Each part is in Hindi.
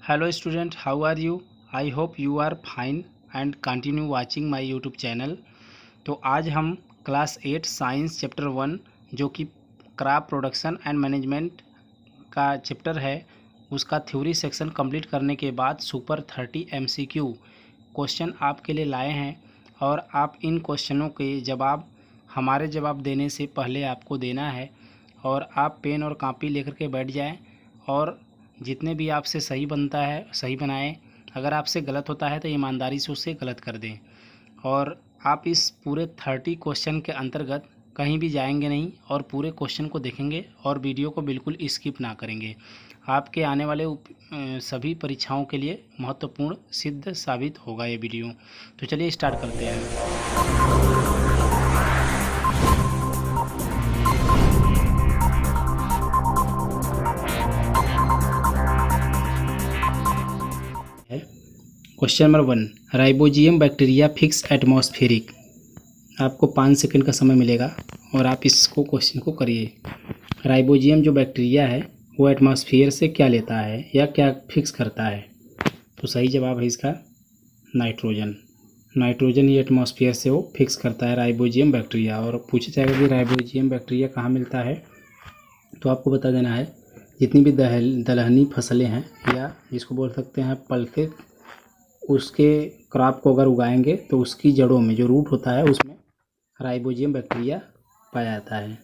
Hello student, how are you? I hope you are fine and continue watching my YouTube channel। तो आज हम क्लास 8 साइंस चैप्टर 1 जो कि क्रॉप प्रोडक्शन एंड मैनेजमेंट का चैप्टर है उसका थ्योरी सेक्शन कंप्लीट करने के बाद सुपर 30 MCQ क्वेश्चन आपके लिए लाए हैं और आप इन क्वेश्चनों के जवाब हमारे जवाब देने से पहले आपको देना है और आप पेन और कॉपी लेकर के बैठ जाएं और जितने भी आपसे सही बनता है सही बनाएं। अगर आपसे गलत होता है तो ईमानदारी से उसे गलत कर दें और आप इस पूरे 30 क्वेश्चन के अंतर्गत कहीं भी जाएंगे नहीं और पूरे क्वेश्चन को देखेंगे और वीडियो को बिल्कुल स्किप ना करेंगे। आपके आने वाले सभी परीक्षाओं के लिए महत्वपूर्ण सिद्ध साबित होगा ये वीडियो। तो चलिए स्टार्ट करते हैं। Question number 1, rhizobium bacteria fix atmospheric. आपको 5 सेकंड का समय मिलेगा और आप इसको क्वेश्चन को करिए। राइबोजियम जो बैक्टीरिया है वो एटमॉस्फेयर से क्या लेता है या क्या फिक्स करता है? तो सही जवाब है इसका नाइट्रोजन। नाइट्रोजन ही एटमॉस्फेयर से वो फिक्स करता है राइबोजियम बैक्टीरिया। और पूछा जाएगा कि राइबोजियम बैक्टीरिया कहाँ मिलता है, तो आपको बता देना है जितनी भी दलहनी फसलें हैं या जिसको बोल सकते हैं पल्सेस, उसके क्रॉप को अगर उगाएंगे तो उसकी जड़ों में जो रूट होता है उसमें राइबोजियम बैक्टीरिया पाया जाता है।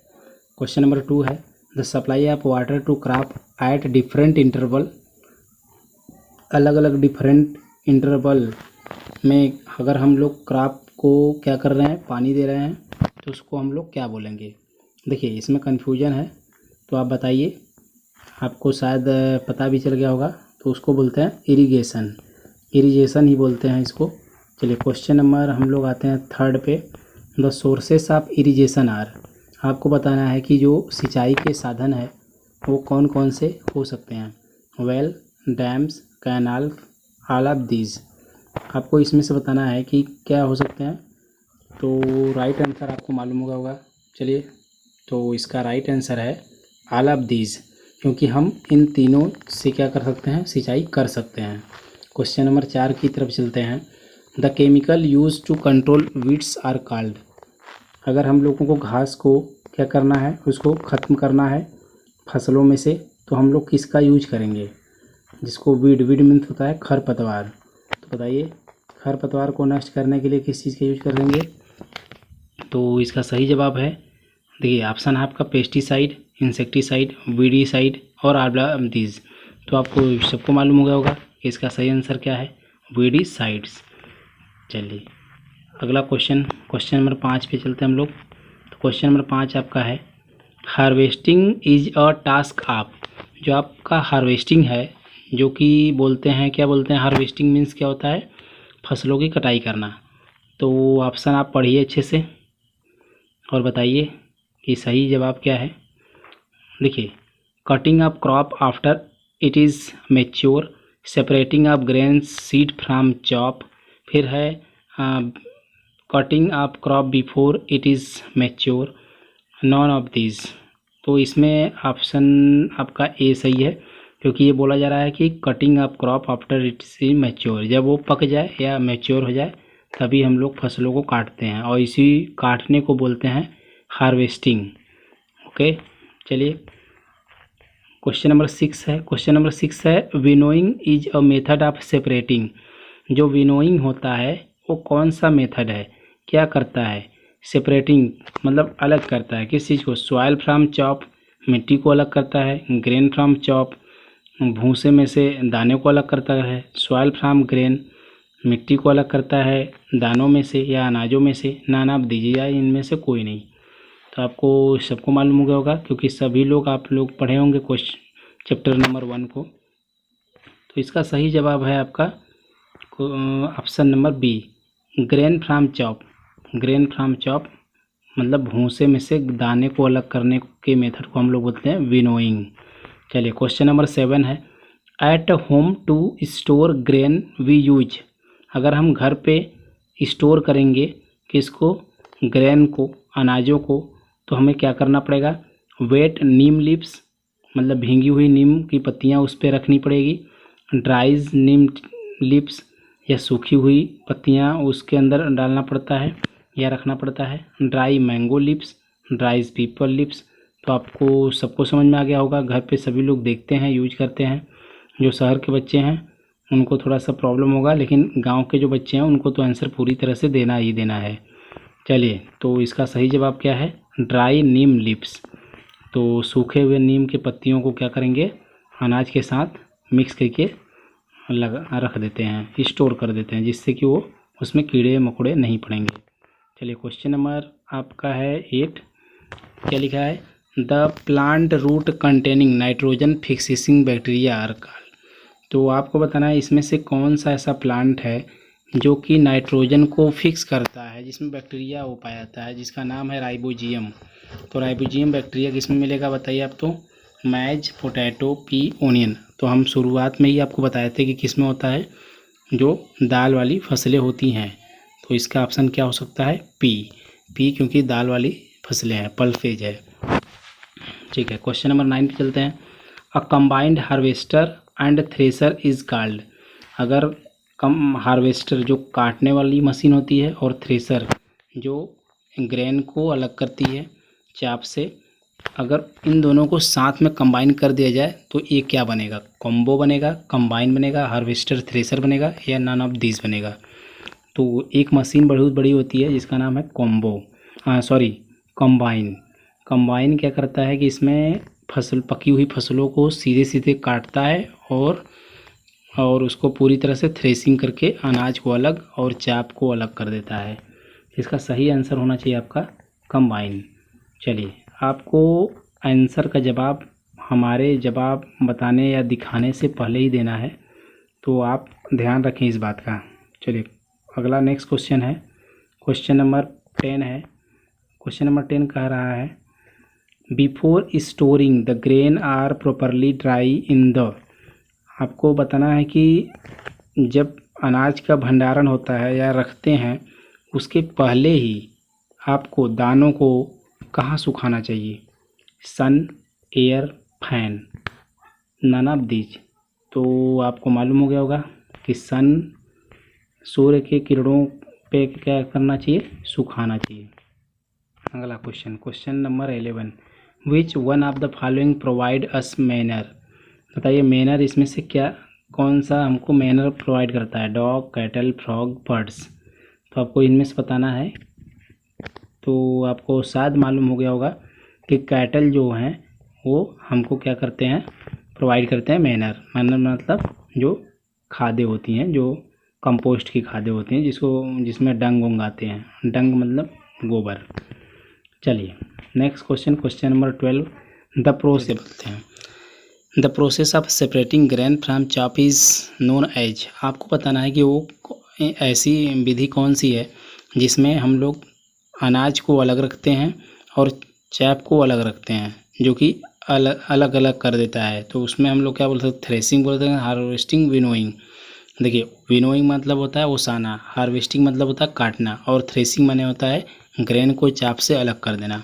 क्वेश्चन नंबर 2 है, the supply of water to crop at different interval. अलग अलग डिफरेंट इंटरवल में अगर हम लोग क्रॉप को क्या कर रहे हैं, पानी दे रहे हैं, तो उसको हम लोग क्या बोलेंगे? देखिए इसमें कन्फ्यूजन है तो आप बताइए, आपको शायद पता भी चल गया होगा। तो उसको बोलते हैं इरिगेशन, इरिगेशन ही बोलते हैं इसको। चलिए क्वेश्चन नंबर हम लोग आते हैं 3 पे, the sources of irrigation are. आपको बताना है कि जो सिंचाई के साधन है वो कौन कौन से हो सकते हैं। Well, dams, canal, all of these. आपको इसमें से बताना है कि क्या हो सकते हैं। तो राइट आंसर आपको मालूम होगा। चलिए तो इसका राइट आंसर है ऑल ऑफ दीज, क्योंकि हम इन तीनों से क्या कर सकते हैं, सिंचाई कर सकते हैं। क्वेश्चन नंबर 4 की तरफ चलते हैं, the chemical use to control weeds are called. अगर हम लोगों को घास को क्या करना है, उसको ख़त्म करना है फसलों में से, तो हम लोग किसका यूज करेंगे? जिसको वीड मीन्स होता है खरपतवार। तो बताइए खरपतवार को नष्ट करने के लिए किस चीज़ का यूज करेंगे? तो इसका सही जवाब है, देखिए ऑप्शन है आपका पेस्टिसाइड, इंसेक्टिसाइड, वीडीसाइड और आर्ब्लामदीज। तो आपको सबको मालूम हो गया होगा कि इसका सही आंसर क्या है, वीडीसाइड्स। चलिए अगला क्वेश्चन नंबर 5 पे चलते हैं हम लोग। तो क्वेश्चन नंबर 5 आपका है, harvesting is a task of. जो आपका हार्वेस्टिंग है, जो कि बोलते हैं, क्या बोलते हैं हार्वेस्टिंग मीन्स क्या होता है, फसलों की कटाई करना। तो ऑप्शन आप पढ़िए अच्छे से और बताइए कि सही जवाब क्या है। देखिए, cutting of crop after it is mature, separating of grains seed from chop, फिर है cutting of crop before it is mature, none of this. तो इसमें ऑप्शन आपका ए सही है, क्योंकि ये बोला जा रहा है कि cutting of crop after it is mature, जब वो पक जाए या मैच्योर हो जाए तभी हम लोग फसलों को काटते हैं और इसी काटने को बोलते हैं हार्वेस्टिंग। ओके चलिए क्वेश्चन नंबर 6 है, winnowing is a method of separating. जो विनोइंग होता है वो कौन सा मेथड है, क्या करता है? सेपरेटिंग मतलब अलग करता है किस चीज़ को? सॉइल फ्रॉम चॉप, मिट्टी को अलग करता है। ग्रेन फ्रॉम चॉप, भूसे में से दाने को अलग करता है। सॉइल फ्रॉम ग्रेन, मिट्टी को अलग करता है दानों में से या अनाजों में से। नाम आप दीजिए, इनमें से कोई नहीं। तो आपको सबको मालूम हो गया होगा, क्योंकि सभी लोग आप लोग पढ़े होंगे क्वेश्चन चैप्टर नंबर 1 को। तो इसका सही जवाब है आपका option number B, grain from chop. Grain from chop मतलब भूसे में से दाने को अलग करने के मेथड को हम लोग बोलते हैं विनोइंग। चलिए क्वेश्चन नंबर 7 है, at home to store grain we use. अगर हम घर पे स्टोर करेंगे किसको, ग्रेन को, अनाजों को, तो हमें क्या करना पड़ेगा? वेट नीम लीव्स मतलब भींगी हुई नीम की पत्तियाँ उस पर रखनी पड़ेगी। ड्राइज नीम लिप्स या सूखी हुई पत्तियाँ उसके अंदर डालना पड़ता है या रखना पड़ता है। Dry mango lips, ड्राइज people lips. तो आपको सबको समझ में आ गया होगा, घर पे सभी लोग देखते हैं, यूज करते हैं। जो शहर के बच्चे हैं उनको थोड़ा सा प्रॉब्लम होगा, लेकिन गांव के जो बच्चे हैं उनको तो आंसर पूरी तरह से देना ही देना है। चलिए, तो इसका सही जवाब क्या है? ड्राई नीम लिप्स। तो सूखे हुए नीम के पत्तियों को क्या करेंगे, अनाज के साथ मिक्स करके रख देते हैं, स्टोर कर देते हैं, जिससे कि वो उसमें कीड़े मकोड़े नहीं पड़ेंगे। चलिए, क्वेश्चन नंबर आपका है 8। क्या लिखा है? The plant root containing nitrogen fixing bacteria are called. तो आपको बताना है इसमें से कौन सा ऐसा प्लांट है जो कि नाइट्रोजन को फिक्स करता है, जिसमें बैक्टीरिया हो पाया जाता है, जिसका नाम है राइबोजियम। तो राइबोजियम बैक्टीरिया किसमें मिलेगा बताइए आप? तो मैज, पोटैटो, पी, ओनियन। तो हम शुरुआत में ही आपको बताए थे कि किस में होता है, जो दाल वाली फसलें होती हैं। तो इसका ऑप्शन क्या हो सकता है? पी, क्योंकि दाल वाली फसलें हैं, पल्सेज है। ठीक है, क्वेश्चन नंबर 9 पे चलते हैं। A combined harvester and thresher is called. अगर कम हार्वेस्टर जो काटने वाली मशीन होती है और थ्रेसर जो ग्रेन को अलग करती है चाप से, अगर इन दोनों को साथ में कंबाइन कर दिया जाए तो ये क्या बनेगा? कॉम्बो बनेगा, कंबाइन बनेगा, हार्वेस्टर थ्रेसर बनेगा, या नन ऑफ दीज बनेगा? तो एक मशीन बहुत बड़ी होती है जिसका नाम है कंबाइन। कंबाइन क्या करता है कि इसमें पकी हुई फसलों को सीधे सीधे काटता है और उसको पूरी तरह से थ्रेसिंग करके अनाज को अलग और चाप को अलग कर देता है। इसका सही आंसर होना चाहिए आपका कंबाइन। चलिए, आपको आंसर का जवाब हमारे जवाब बताने या दिखाने से पहले ही देना है, तो आप ध्यान रखें इस बात का। चलिए, अगला नेक्स्ट क्वेश्चन है, क्वेश्चन नंबर 10 है। क्वेश्चन नंबर 10 कह रहा है, before storing the grain are properly dry in the. आपको बताना है कि जब अनाज का भंडारण होता है या रखते हैं, उसके पहले ही आपको दानों को कहाँ सुखाना चाहिए? Sun, air, fan, none of these. तो आपको मालूम हो गया होगा कि सन, सूर्य के किरणों पे क्या करना चाहिए? सुखाना चाहिए। अगला question, question number 11, which one of the following provide us manner. बताइए, मैनर इसमें से कौन सा हमको मैनर प्रोवाइड करता है? Dog, cattle, frog, birds. तो आपको इनमें से बताना है। तो आपको शायद मालूम हो गया होगा कि कैटल जो हैं वो हमको क्या करते हैं? प्रोवाइड करते हैं मैनर मतलब जो खादें होती हैं, जो कंपोस्ट की खादें होती हैं, जिसमें डंग वंग आते हैं। डंग मतलब गोबर। चलिए, next question, question number 12, the process बोलते हैं। The process of separating grain from chaff is known as. आपको बताना है कि वो ऐसी विधि कौन सी है जिसमें हम लोग अनाज को अलग रखते हैं और चाप को अलग रखते हैं, जो कि अलग अलग कर देता है। तो उसमें हम लोग क्या बोलते हैं? थ्रेसिंग बोलते हैं, हार्वेस्टिंग, विनोइंग। देखिए, विनोइंग मतलब होता है ओसाना, हार्वेस्टिंग मतलब होता है काटना, और थ्रेसिंग माने होता है ग्रेन को चाप से अलग कर देना।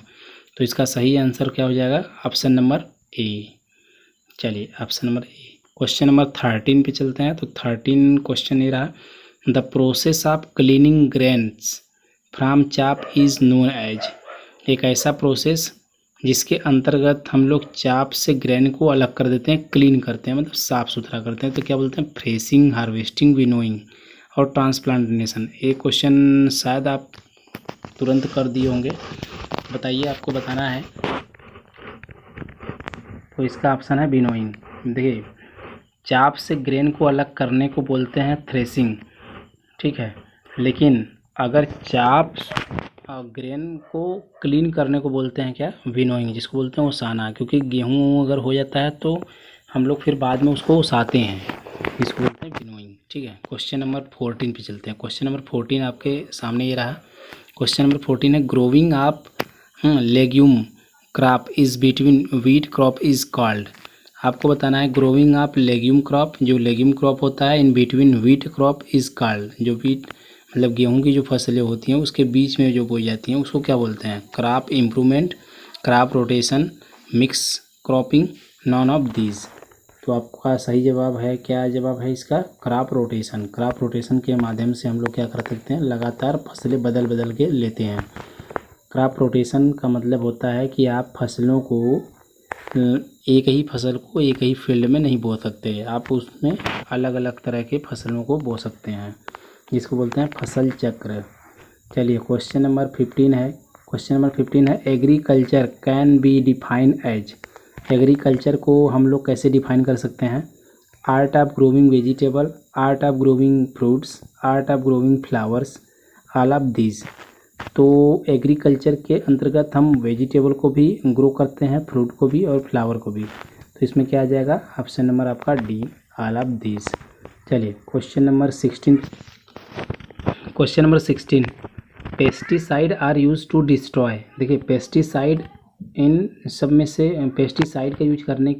तो इसका सही आंसर क्या हो जाएगा? Option number A. चलिए, option number A. Question number 13 पे चलते हैं। तो 13 क्वेश्चन ये रहा, the process of cleaning grains from chaff is known as. एक ऐसा प्रोसेस जिसके अंतर्गत हम लोग चाप से ग्रेन को अलग कर देते हैं, क्लीन करते हैं, मतलब साफ़ सुथरा करते हैं, तो क्या बोलते हैं? थ्रेसिंग, हार्वेस्टिंग, विनोइंग और ट्रांसप्लांटेशन। एक क्वेश्चन शायद आप तुरंत कर दिए होंगे, बताइए, आपको बताना है। तो इसका ऑप्शन है विनोइंग। देखिए, चाप से ग्रेन को अलग करने को बोलते हैं थ्रेसिंग, ठीक है, लेकिन अगर चाप ग्रेन को क्लीन करने को बोलते हैं क्या? विनोइंग, जिसको बोलते हैं ओसाना। क्योंकि गेहूँ अगर हो जाता है तो हम लोग फिर बाद में उसको ओसाते हैं, इसको बोलते हैं विनोइंग। ठीक है, क्वेश्चन नंबर 14 पे चलते हैं। क्वेश्चन नंबर 14 आपके सामने ये रहा। क्वेश्चन नंबर 14 है, growing of legume crop is between wheat crop is called. आपको बताना है ग्रोविंग ऑफ लेग्यूम क्रॉप, जो लेग्यूम क्रॉप होता है, in between wheat crop is called. जो व्हीट मतलब गेहूं की जो फसलें होती हैं उसके बीच में जो बोई जाती हैं उसको क्या बोलते हैं? Crop improvement, crop rotation, mix cropping, none of these. तो आपका सही जवाब है, क्या जवाब है इसका? Crop rotation. क्रॉप रोटेशन के माध्यम से हम लोग क्या कर सकते हैं, लगातार फसलें बदल बदल के लेते हैं। क्रॉप रोटेशन का मतलब होता है कि आप फसलों को एक ही फसल को एक ही फील्ड में नहीं बो सकते, आप उसमें अलग अलग तरह के फसलों को बो सकते हैं, जिसको बोलते हैं फसल चक्र। चलिए क्वेश्चन नंबर 15 है। क्वेश्चन नंबर 15 है, agriculture can be define as. Agriculture को हम लोग कैसे डिफाइन कर सकते हैं? Art of growing vegetable, art of growing fruits, art of growing flowers, all of these. तो एग्रीकल्चर के अंतर्गत हम वेजिटेबल को भी ग्रो करते हैं, फ्रूट को भी और फ्लावर को भी। तो इसमें क्या आ जाएगा? ऑप्शन नंबर आपका डी, ऑल ऑफ दीज। चलिए question number 16। Question number 16, pesticide are use to destroy. देखिए पेस्टिसाइड, इन सब में से पेस्टिसाइड का यूज करने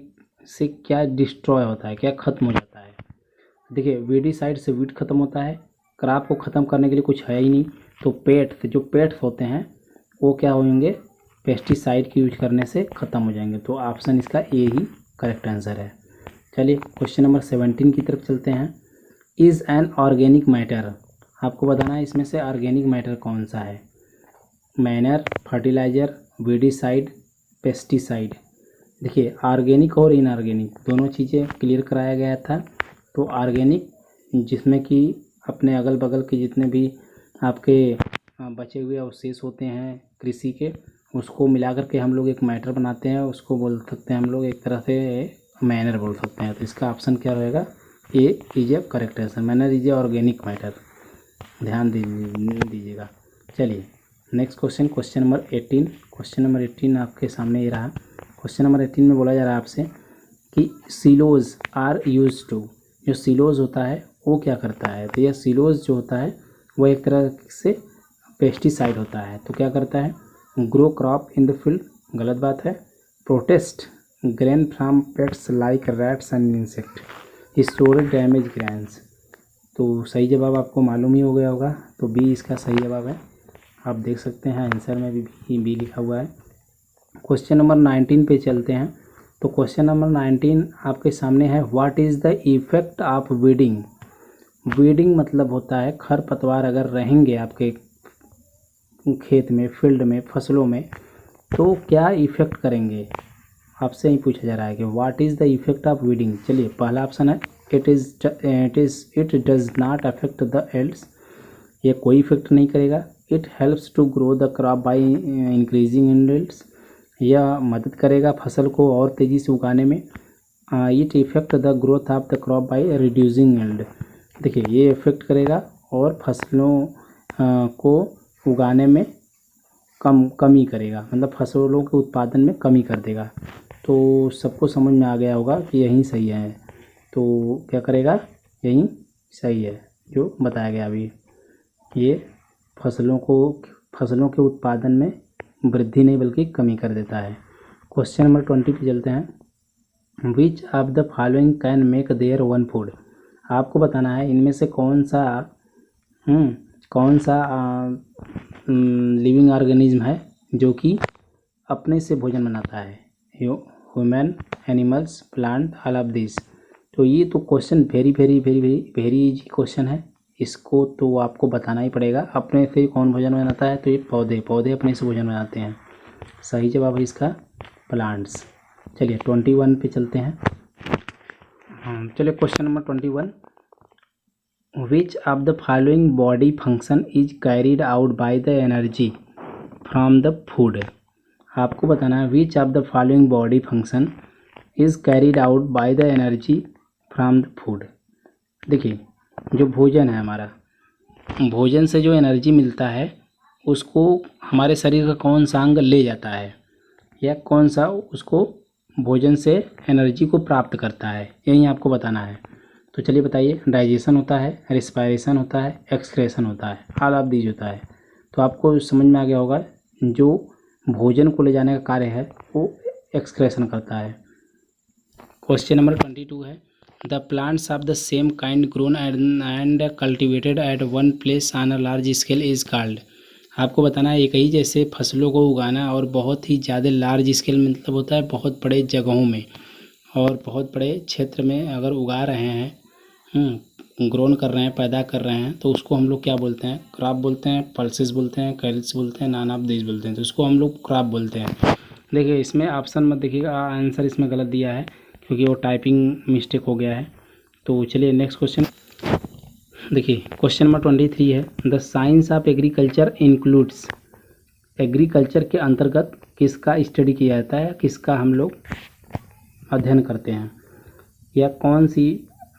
से क्या डिस्ट्रॉय होता है, क्या खत्म हो जाता है? देखिए वीडिसाइड से वीड खत्म होता है, क्रॉप को ख़त्म करने के लिए कुछ है ही नहीं, तो जो पेट्स होते हैं वो क्या होंगे, पेस्टिसाइड की यूज करने से ख़त्म हो जाएंगे। तो ऑप्शन इसका ए ही करेक्ट आंसर है। चलिए क्वेश्चन नंबर 17 की तरफ चलते हैं। Is an organic matter. आपको बताना है इसमें से ऑर्गेनिक मैटर कौन सा है? Manner, fertiliser, weedicide, pesticide. देखिए ऑर्गेनिक और इनऑर्गेनिक दोनों चीज़ें क्लियर कराया गया था। तो ऑर्गेनिक जिसमें कि अपने अगल बगल के जितने भी आपके बचे हुए अवशेष होते हैं कृषि के, उसको मिला करके हम लोग एक मैटर बनाते हैं, उसको बोल सकते हैं हम लोग एक तरह से मैनर बोल सकते हैं। तो इसका ऑप्शन क्या रहेगा? A is a correct answer. Manure is a organic matter, ध्यान दीजिएगा। चलिए next question, question number 18। Question number 18 आपके सामने ये रहा। क्वेश्चन नंबर 18 में बोला जा रहा है आपसे कि सिलोज आर यूज टू। जो सिलोज होता है वो क्या करता है? तो यह सिलोज जो होता है वो एक तरह से पेस्टिसाइड होता है। तो क्या करता है? Grow crop in the field, गलत बात है। Protest grain from pets like rats and insect, store damage grains. तो सही जवाब आपको मालूम ही हो गया होगा, तो बी इसका सही जवाब है। आप देख सकते हैं आंसर में भी बी लिखा हुआ है। क्वेश्चन नंबर 19 पे चलते हैं। तो क्वेश्चन नंबर 19 आपके सामने है, what is the effect of weeding. Weeding मतलब होता है खरपतवार अगर रहेंगे आपके खेत में, फील्ड में, फसलों में, तो क्या इफ़ेक्ट करेंगे? आपसे ही पूछा जा रहा है कि what is the effect of weeding. चलिए पहला ऑप्शन है, it does not affect the yields. ये कोई इफेक्ट नहीं करेगा। It helps to grow the crop by increasing yields. यह मदद करेगा फसल को और तेज़ी से उगाने में। It effect the growth of the crop by reducing yield. देखिए ये इफेक्ट करेगा और फसलों को उगाने में कमी करेगा, मतलब फसलों के उत्पादन में कमी कर देगा। तो सबको समझ में आ गया होगा कि यही सही है। तो क्या करेगा? यही सही है जो बताया गया अभी। ये फसलों के उत्पादन में वृद्धि नहीं बल्कि कमी कर देता है। क्वेश्चन नंबर 20 पे चलते हैं। Which of the following can make their one food. आपको बताना है इनमें से कौन सा लिविंग ऑर्गेनिज्म है जो कि अपने से भोजन बनाता है। Human, animals, plant, all of this. तो ये तो क्वेश्चन वेरी इजी क्वेश्चन है। इसको तो आपको बताना ही पड़ेगा। अपने से कौन भोजन बनाता है? तो ये पौधे अपने से भोजन बनाते हैं। सही जवाब है इसका प्लांट्स। चलिए 21 पे चलते हैं। चलिए question number 21। Which of the following body function is carried out by the energy from the food. आपको बताना है which of the following body function is carried out by the energy from the food. देखिए जो भोजन है हमारा, भोजन से जो एनर्जी मिलता है उसको हमारे शरीर का कौन सा अंग ले जाता है, या कौन सा उसको भोजन से एनर्जी को प्राप्त करता है, यही आपको बताना है। तो चलिए बताइए। डाइजेशन होता है, रिस्पायरेशन होता है, एक्सक्रेशन होता है, ऑल ऑफ दीज होता है। तो आपको समझ में आ गया होगा जो भोजन को ले जाने का कार्य है वो एक्सक्रेशन करता है। क्वेश्चन नंबर 22 है, the plants of the same kind grown and cultivated at one place on a large scale is called. आपको बताना है एक ही जैसे फसलों को उगाना और बहुत ही ज़्यादा लार्ज स्केल मतलब होता है बहुत बड़े जगहों में, और बहुत बड़े क्षेत्र में अगर उगा रहे हैं, ग्रोन कर रहे हैं, पैदा कर रहे हैं, तो उसको हम लोग क्या बोलते हैं? क्रॉप बोलते हैं, पल्सेस बोलते हैं, कैरेट्स बोलते हैं, नान ऑफ दीज बोलते हैं। तो उसको हम लोग क्रॉप बोलते हैं। देखिए इसमें ऑप्शन मत देखिएगा, आंसर इसमें गलत दिया है क्योंकि वो टाइपिंग मिस्टेक हो गया है। तो चलिए नेक्स्ट क्वेश्चन देखिए, क्वेश्चन नंबर 23 है, the science of agriculture includes. Agriculture के अंतर्गत किसका स्टडी किया जाता है, किसका हम लोग अध्ययन करते हैं, या कौन सी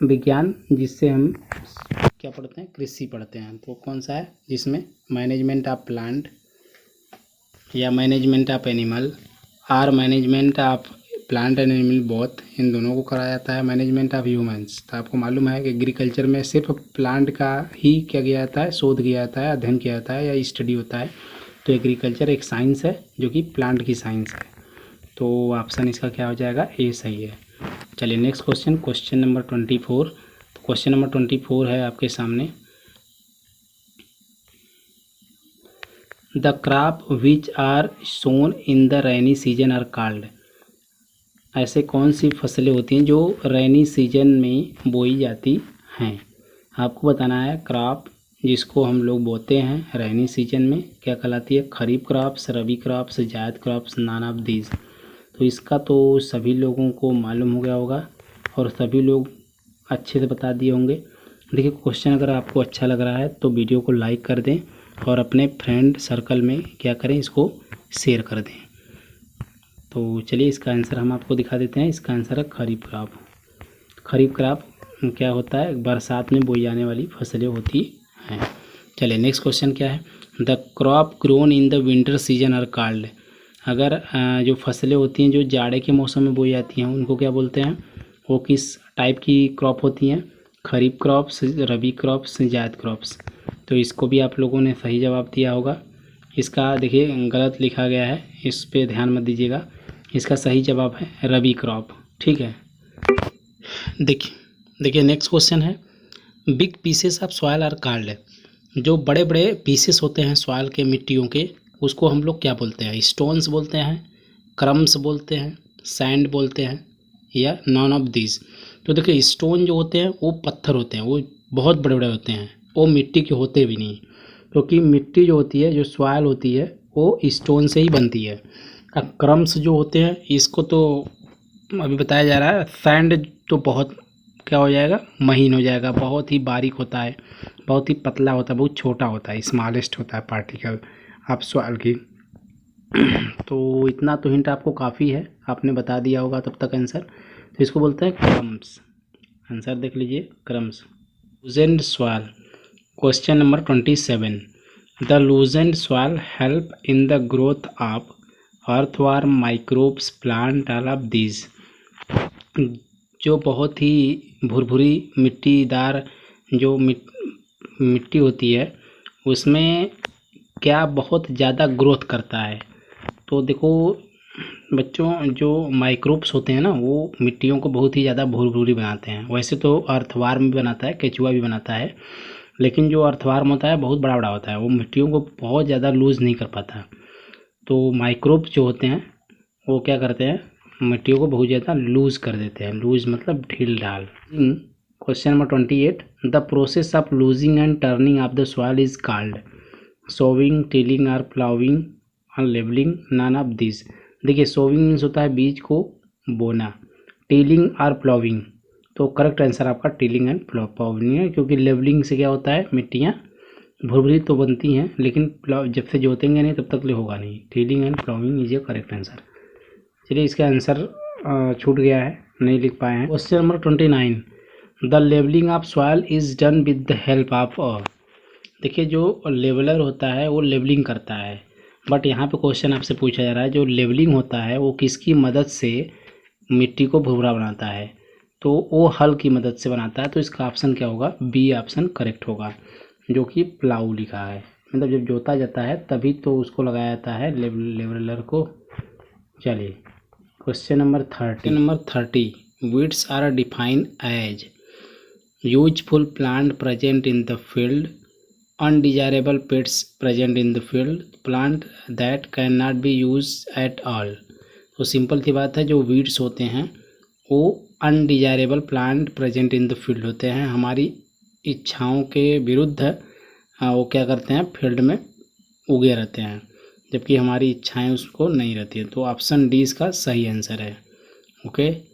विज्ञान जिससे हम क्या पढ़ते हैं? कृषि पढ़ते हैं। तो कौन सा है? जिसमें मैनेजमेंट ऑफ प्लांट या मैनेजमेंट ऑफ एनिमल और management of plant and animal both, इन दोनों को कराया जाता है। मैनेजमेंट ऑफ ह्यूमंस, तो आपको मालूम है कि एग्रीकल्चर में सिर्फ प्लांट का ही क्या किया जाता है? शोध किया जाता है, अध्ययन किया जाता है या स्टडी होता है। तो एग्रीकल्चर एक साइंस है जो कि प्लांट की साइंस है। तो ऑप्शन इसका क्या हो जाएगा? ए सही है। चलिए नेक्स्ट क्वेश्चन, क्वेश्चन नंबर 24। तो क्वेश्चन नंबर 24 है आपके सामने, the crop which are sown in the rainy season are called. ऐसे कौन सी फसलें होती हैं जो रेनी सीजन में बोई जाती हैं? आपको बताना है क्रॉप जिसको हम लोग बोते हैं रेनी सीजन में क्या कहलाती है? खरीफ क्रॉप्स, रबी क्रॉप्स, जायद क्रॉप्स, नान ऑफ दीज। तो इसका तो सभी लोगों को मालूम हो गया होगा और सभी लोग अच्छे से बता दिए होंगे। देखिए क्वेश्चन अगर आपको अच्छा लग रहा है तो वीडियो को लाइक कर दें और अपने फ्रेंड सर्कल में क्या करें? इसको शेयर कर दें। तो चलिए इसका आंसर हम आपको दिखा देते हैं। इसका आंसर है खरीफ क्रॉप। खरीफ क्रॉप क्या होता है? बरसात में बोई जाने वाली फसलें होती हैं। चलिए नेक्स्ट क्वेश्चन क्या है, the crop grown in the winter season are called. अगर जो फसलें होती हैं जो जाड़े के मौसम में बोई जाती हैं उनको क्या बोलते हैं? वो किस टाइप की क्रॉप होती हैं? खरीफ क्रॉप्स, रबी क्रॉप्स, जायद क्रॉप्स। तो इसको भी आप लोगों ने सही जवाब दिया होगा। इसका देखिए गलत लिखा गया है, इस पे ध्यान मत दीजिएगा। इसका सही जवाब है रबी क्रॉप। ठीक है, देखिए नेक्स्ट क्वेश्चन है, big pieces of soil are called. जो बड़े बड़े पीसेस होते हैं सॉयल के, मिट्टियों के, उसको हम लोग क्या बोलते हैं? स्टोन्स बोलते हैं, क्रम्स बोलते हैं, सैंड बोलते हैं, या नॉन ऑफ दिस। तो देखिए स्टोन जो होते हैं वो पत्थर होते हैं, वो बहुत बड़े बड़े होते हैं, वो मिट्टी के होते भी नहीं, क्योंकि मिट्टी जो होती है, जो सॉयल होती है, वो स्टोन से ही बनती है। क्रम्स जो होते हैं इसको तो अभी बताया जा रहा है, सैंड तो बहुत क्या हो जाएगा? महीन हो जाएगा, बहुत ही बारीक होता है, बहुत ही पतला होता है, बहुत छोटा होता है, स्मॉलेस्ट होता है पार्टिकल आप सॉइल की। तो इतना तो हिंट आपको काफ़ी है, आपने बता दिया होगा तब तक आंसर। तो इसको बोलते हैं क्रम्स। आंसर देख लीजिए, crumbs. Loosened soil, question number 27, the loosened soil help in the growth of earthworm, microbes, plant, all of these. जो बहुत ही भुरभुरी मिट्टीदार जो मिट्टी होती है उसमें क्या बहुत ज़्यादा ग्रोथ करता है? तो देखो बच्चों, जो माइक्रोब्स होते हैं ना वो मिट्टियों को बहुत ही ज़्यादा भुरभुरी बनाते हैं। वैसे तो अर्थवार्म भी बनाता है, केचुआ भी बनाता है, लेकिन जो अर्थवार्म होता है बहुत बड़ा बड़ा होता है, वो मिट्टियों को बहुत ज़्यादा लूज़ नहीं कर पाता। तो माइक्रोब्स जो होते हैं वो क्या करते हैं? मिट्टियों को बहुत ज़्यादा लूज़ कर देते हैं। लूज़ मतलब ढील ढाल। Question number 28, the process of losing and turning of the soil is called sowing, tilling और प्लाउइंग और लेवलिंग, नॉन ऑफ दिस। देखिए सोविंग मीन्स होता है बीज को बोना, टिलिंग और प्लाउइंग, तो करेक्ट आंसर आपका टिलिंग एंड प्लाउइंग है, क्योंकि लेवलिंग से क्या होता है? मिट्टियाँ भुरभुरी तो बनती हैं लेकिन जब से जोतेंगे नहीं तब तक ले होगा नहीं। Tilling and ploughing is a correct answer. चलिए इसका आंसर छूट गया है, नहीं लिख पाए हैं। Question number 29, the levelling of soil is done with the help of. देखिए जो लेवलर होता है वो लेवलिंग करता है, बट यहाँ पे क्वेश्चन आपसे पूछा जा रहा है जो लेवलिंग होता है वो किसकी मदद से मिट्टी को भुरभुरा बनाता है? तो वो हल की मदद से बनाता है। तो इसका ऑप्शन क्या होगा? बी ऑप्शन करेक्ट होगा, जो कि प्लाऊ लिखा है। मतलब जब जोता जाता है तभी तो उसको लगाया जाता है लेवलर को। चलिए question number 30, weeds are defined as useful plant present in the field, undesirable pests present in the field, plant that cannot be used at all। तो सिंपल सी बात है, जो वीड्स होते हैं वो undesirable plant present in the field होते हैं, हमारी इच्छाओं के विरुद्ध वो क्या करते हैं, फील्ड में उगे रहते हैं, जबकि हमारी इच्छाएं उसको नहीं रहती हैं। तो ऑप्शन डी इसका सही आंसर है। ओके।